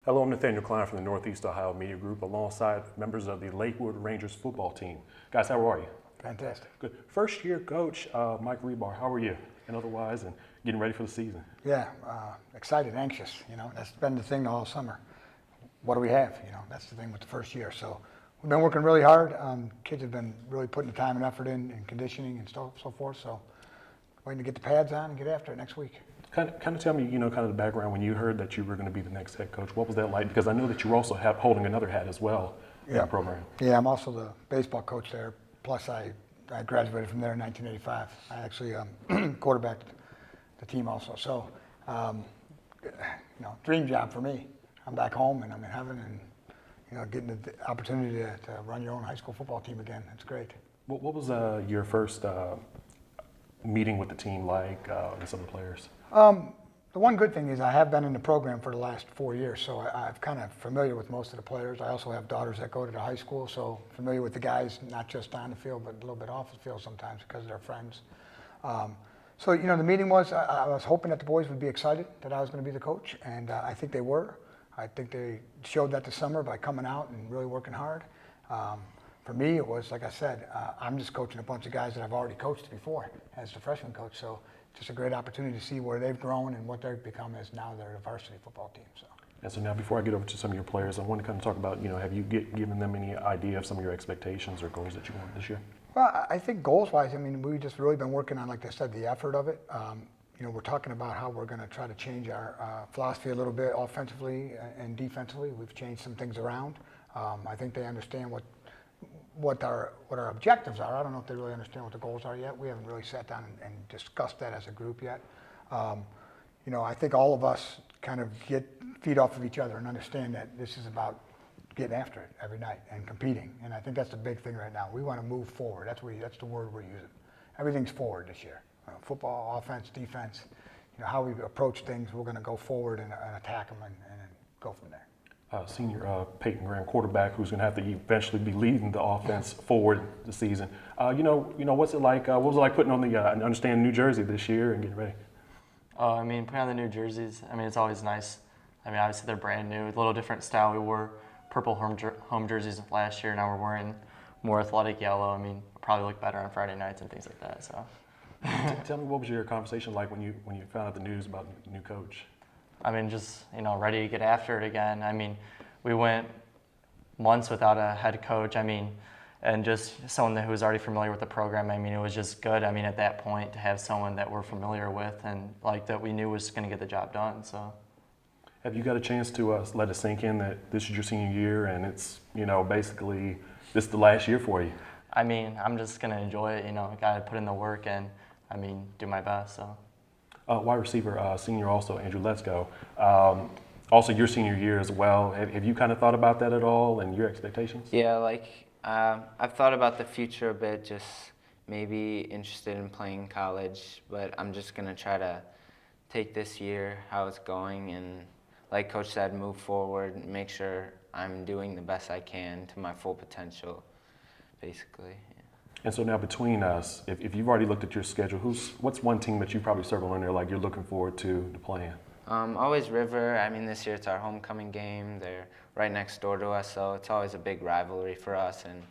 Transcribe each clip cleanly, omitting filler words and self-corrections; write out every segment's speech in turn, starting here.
Hello, I'm Nathaniel Cline from the Northeast Ohio Media Group alongside members of the Lakewood Rangers football team. Guys, how are you? Fantastic. Good. First year coach, Mike Rebar, how are you? And otherwise, and getting ready for the season? Yeah, excited, anxious. That's been the thing all summer. What do we have? That's the thing with the first year. So we've been working really hard. Kids have been really putting the time and effort in conditioning and so forth. So waiting to get the pads on and get after it next week. Kind of tell me, kind of the background when you heard that you were going to be the next head coach. What was that like? Because I know that you were also holding another hat as well in the program. Yeah, I'm also the baseball coach there. Plus, I graduated from there in 1985. I actually quarterbacked the team also. So, dream job for me. I'm back home and I'm in heaven, and getting the opportunity to run your own high school football team again. It's great. What was your first meeting with the team like, and some of the players? The one good thing is I have been in the program for the last 4 years, so I'm kind of familiar with most of the players. I also have daughters that go to the high school, so familiar with the guys, not just on the field, but a little bit off the field sometimes because they're friends. So, the meeting was, I was hoping that the boys would be excited that I was going to be the coach, and I think they were. I think they showed that this summer by coming out and really working hard. For me, it was, like I said, I'm just coaching a bunch of guys that I've already coached before as the freshman coach, so just a great opportunity to see where they've grown and what they've become as now they're a varsity football team. So. And so now, before I get over to some of your players, I want to kind of talk about, have you given them any idea of some of your expectations or goals that you want this year? Well, I think goals-wise, we've just really been working on, like I said, the effort of it. We're talking about how we're going to try to change our philosophy a little bit offensively and defensively. We've changed some things around. I think they understand what our objectives are. I don't know if they really understand what the goals are yet. We haven't really sat down and discussed that as a group yet. I think all of us kind of feed off of each other and understand that this is about getting after it every night and competing. And I think that's the big thing right now. We want to move forward. That's the word we're using. Everything's forward this year. Football, offense, defense. How we approach things, we're going to go forward and attack them and go from there. Senior Peyton Graham, quarterback, who's going to have to eventually be leading the offense forward this season. What's it like? What was it like putting on the understanding New Jersey this year and getting ready? Putting on the new jerseys. It's always nice. Obviously they're brand new, a little different style. We wore purple home jerseys last year. Now we're wearing more athletic yellow. Probably look better on Friday nights and things like that. So. Tell me, what was your conversation like when you found out the news about the new coach? Just, ready to get after it again. We went months without a head coach, and just someone who was already familiar with the program. It was just good, at that point, to have someone that we're familiar with and that we knew was going to get the job done, so. Have you got a chance to let it sink in that this is your senior year and it's, basically this is the last year for you? I'm just going to enjoy it, got to put in the work and, do my best, so. Wide receiver, senior also, Andrew Letzko. Also your senior year as well. Have you kind of thought about that at all and your expectations? Yeah, I've thought about the future a bit, just maybe interested in playing college, but I'm just going to try to take this year, how it's going, and like Coach said, move forward, make sure I'm doing the best I can to my full potential, basically. And so now between us, if you've already looked at your schedule, what's one team that you probably circle in there like you're looking forward to playing? Always River. This year it's our homecoming game. They're right next door to us, so it's always a big rivalry for us. And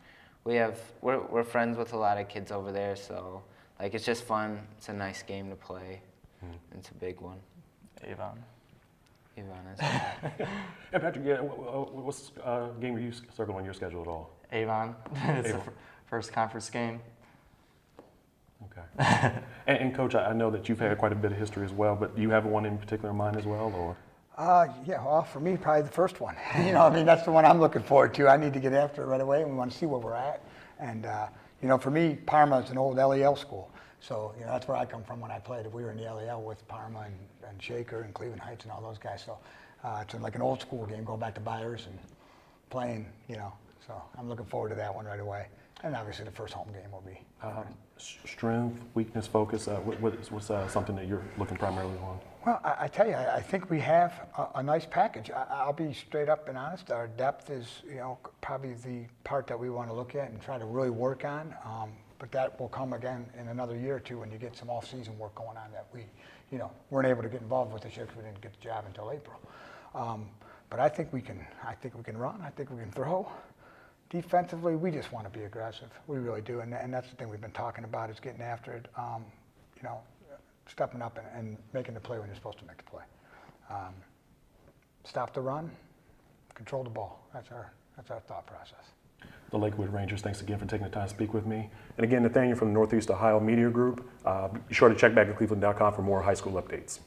we're friends with a lot of kids over there, so it's just fun. It's a nice game to play. It's a big one. Avon is. And Patrick, what's game are you circling on your schedule at all? Avon. It's the first conference game. Okay. and Coach, I know that you've had quite a bit of history as well, but do you have one in particular in mind as well, or? Yeah, well, for me, probably the first one. That's the one I'm looking forward to. I need to get after it right away, and we want to see where we're at. And, for me, Parma is an old LEL school. So, that's where I come from when I played. We were in the LEL with Parma and Shaker and Cleveland Heights and all those guys. So, it's like an old school game, going back to Byers and playing, So, I'm looking forward to that one right away. And obviously the first home game will be. Strength, weakness, focus, what's something that you're looking primarily on? Well, I tell you, I think we have a nice package. I'll be straight up and honest. Our depth is, probably the part that we want to look at and try to really work on. But that will come again in another year or two when you get some off-season work going on that we, weren't able to get involved with this year because we didn't get the job until April. But I think we can run. I think we can throw. Defensively, we just want to be aggressive. We really do, and that's the thing we've been talking about is getting after it. Stepping up and making the play when you're supposed to make the play. Stop the run, control the ball. That's our thought process. The Lakewood Rangers, thanks again for taking the time to speak with me. And again, Nathaniel from the Northeast Ohio Media Group. Be sure to check back at cleveland.com for more high school updates.